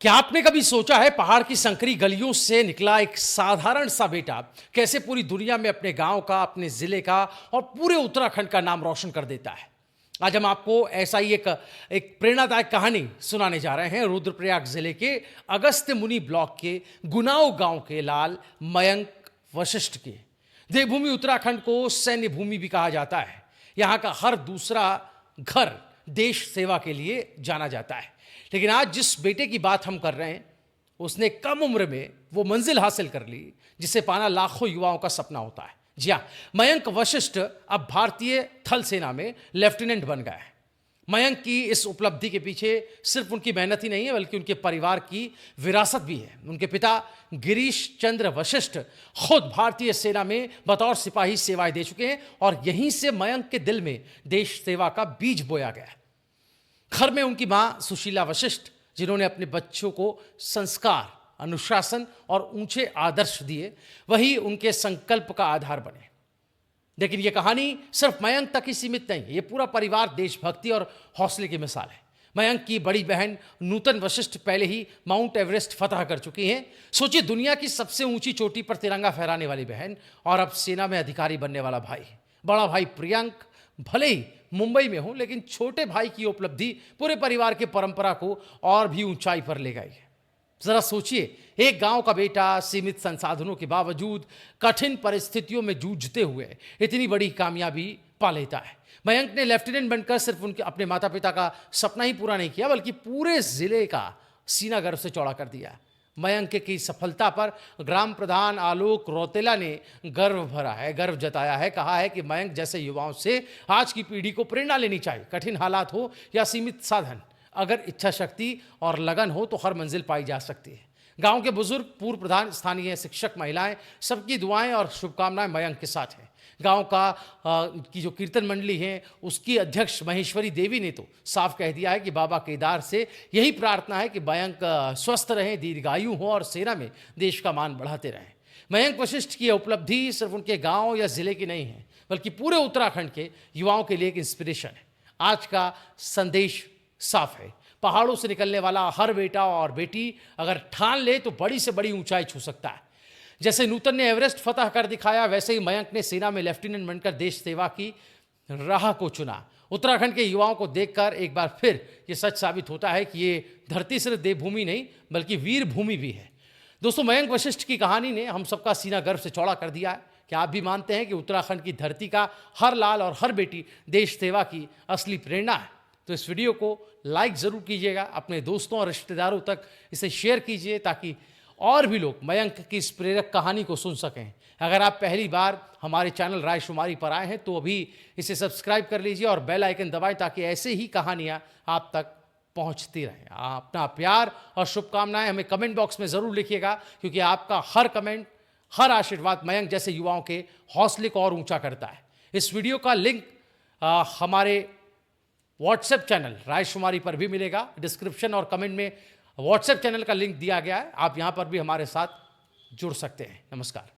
क्या आपने कभी सोचा है पहाड़ की संकरी गलियों से निकला एक साधारण सा बेटा कैसे पूरी दुनिया में अपने गांव का, अपने जिले का और पूरे उत्तराखंड का नाम रोशन कर देता है। आज हम आपको ऐसा ही एक प्रेरणादायक कहानी सुनाने जा रहे हैं रुद्रप्रयाग जिले के अगस्त्य मुनि ब्लॉक के गुनाव गांव के लाल मयंक वशिष्ठ के। देवभूमि उत्तराखंड को सैन्य भूमि भी कहा जाता है। यहाँ का हर दूसरा घर देश सेवा के लिए जाना जाता है। लेकिन आज जिस बेटे की बात हम कर रहे हैं, उसने कम उम्र में वो मंजिल हासिल कर ली जिसे पाना लाखों युवाओं का सपना होता है। जी हाँ, मयंक वशिष्ठ अब भारतीय थल सेना में लेफ्टिनेंट बन गया है। मयंक की इस उपलब्धि के पीछे सिर्फ उनकी मेहनत ही नहीं है, बल्कि उनके परिवार की विरासत भी है। उनके पिता गिरीश चंद्र वशिष्ठ खुद भारतीय सेना में बतौर सिपाही सेवाएं दे चुके हैं और यहीं से मयंक के दिल में देश सेवा का बीज बोया गया। घर में उनकी मां सुशीला वशिष्ठ, जिन्होंने अपने बच्चों को संस्कार, अनुशासन और ऊंचे आदर्श दिए, वही उनके संकल्प का आधार बने। लेकिन यह कहानी सिर्फ मयंक तक ही सीमित नहीं है। यह पूरा परिवार देशभक्ति और हौसले की मिसाल है। मयंक की बड़ी बहन नूतन वशिष्ठ पहले ही माउंट एवरेस्ट फतह कर चुकी हैं। सोचिए, दुनिया की सबसे ऊंची चोटी पर तिरंगा फहराने वाली बहन और अब सेना में अधिकारी बनने वाला भाई। बड़ा भाई प्रियंक भले ही मुंबई में हो, लेकिन छोटे भाई की उपलब्धि पूरे परिवार के परंपरा को और भी ऊंचाई पर ले गई है। जरा सोचिए, एक गांव का बेटा सीमित संसाधनों के बावजूद कठिन परिस्थितियों में जूझते हुए इतनी बड़ी कामयाबी पा लेता है। मयंक ने लेफ्टिनेंट बनकर सिर्फ उनके अपने माता पिता का सपना ही पूरा नहीं किया, बल्कि पूरे जिले का सीना गर्व से चौड़ा कर दिया। मयंक की सफलता पर ग्राम प्रधान आलोक रौतेला ने गर्व जताया है। कहा है कि मयंक जैसे युवाओं से आज की पीढ़ी को प्रेरणा लेनी चाहिए। कठिन हालात हो या सीमित साधन, अगर इच्छा शक्ति और लगन हो तो हर मंजिल पाई जा सकती है। गांव के बुजुर्ग, पूर्व प्रधान, स्थानीय शिक्षक, महिलाएं, सबकी दुआएं और शुभकामनाएं मयंक के साथ हैं। गांव की जो कीर्तन मंडली है, उसकी अध्यक्ष महेश्वरी देवी ने तो साफ कह दिया है कि बाबा केदार से यही प्रार्थना है कि मयंक स्वस्थ रहें, दीर्घायु हो और सेना में देश का मान बढ़ाते रहें। मयंक वशिष्ठ की उपलब्धि सिर्फ उनके गांव या जिले की नहीं है, बल्कि पूरे उत्तराखंड के युवाओं के लिए एक इंस्पिरेशन है। आज का संदेश साफ है। पहाड़ों से निकलने वाला हर बेटा और बेटी अगर ठान ले तो बड़ी से बड़ी ऊंचाई छू सकता है। जैसे नूतन ने एवरेस्ट फतह कर दिखाया, वैसे ही मयंक ने सेना में लेफ्टिनेंट बनकर देश सेवा की राह को चुना। उत्तराखंड के युवाओं को देखकर एक बार फिर ये सच साबित होता है कि ये धरती सिर्फ देवभूमि नहीं, बल्कि वीर भूमि भी है। दोस्तों, मयंक वशिष्ठ की कहानी ने हम सबका सीना गर्व से चौड़ा कर दिया है। क्या आप भी मानते हैं कि उत्तराखंड की धरती का हर लाल और हर बेटी देश सेवा की असली प्रेरणा है? तो इस वीडियो को लाइक ज़रूर कीजिएगा, अपने दोस्तों और रिश्तेदारों तक इसे शेयर कीजिए ताकि और भी लोग मयंक की इस प्रेरक कहानी को सुन सकें। अगर आप पहली बार हमारे चैनल रायशुमारी पर आए हैं तो अभी इसे सब्सक्राइब कर लीजिए और बेल आइकन दबाएं ताकि ऐसे ही कहानियाँ आप तक पहुँचती रहें। अपना प्यार और शुभकामनाएं हमें कमेंट बॉक्स में ज़रूर लिखिएगा, क्योंकि आपका हर कमेंट, हर आशीर्वाद मयंक जैसे युवाओं के हौसले को और ऊँचा करता है। इस वीडियो का लिंक हमारे व्हाट्सएप चैनल रायशुमारी पर भी मिलेगा। डिस्क्रिप्शन और कमेंट में व्हाट्सएप चैनल का लिंक दिया गया है। आप यहाँ पर भी हमारे साथ जुड़ सकते हैं। नमस्कार।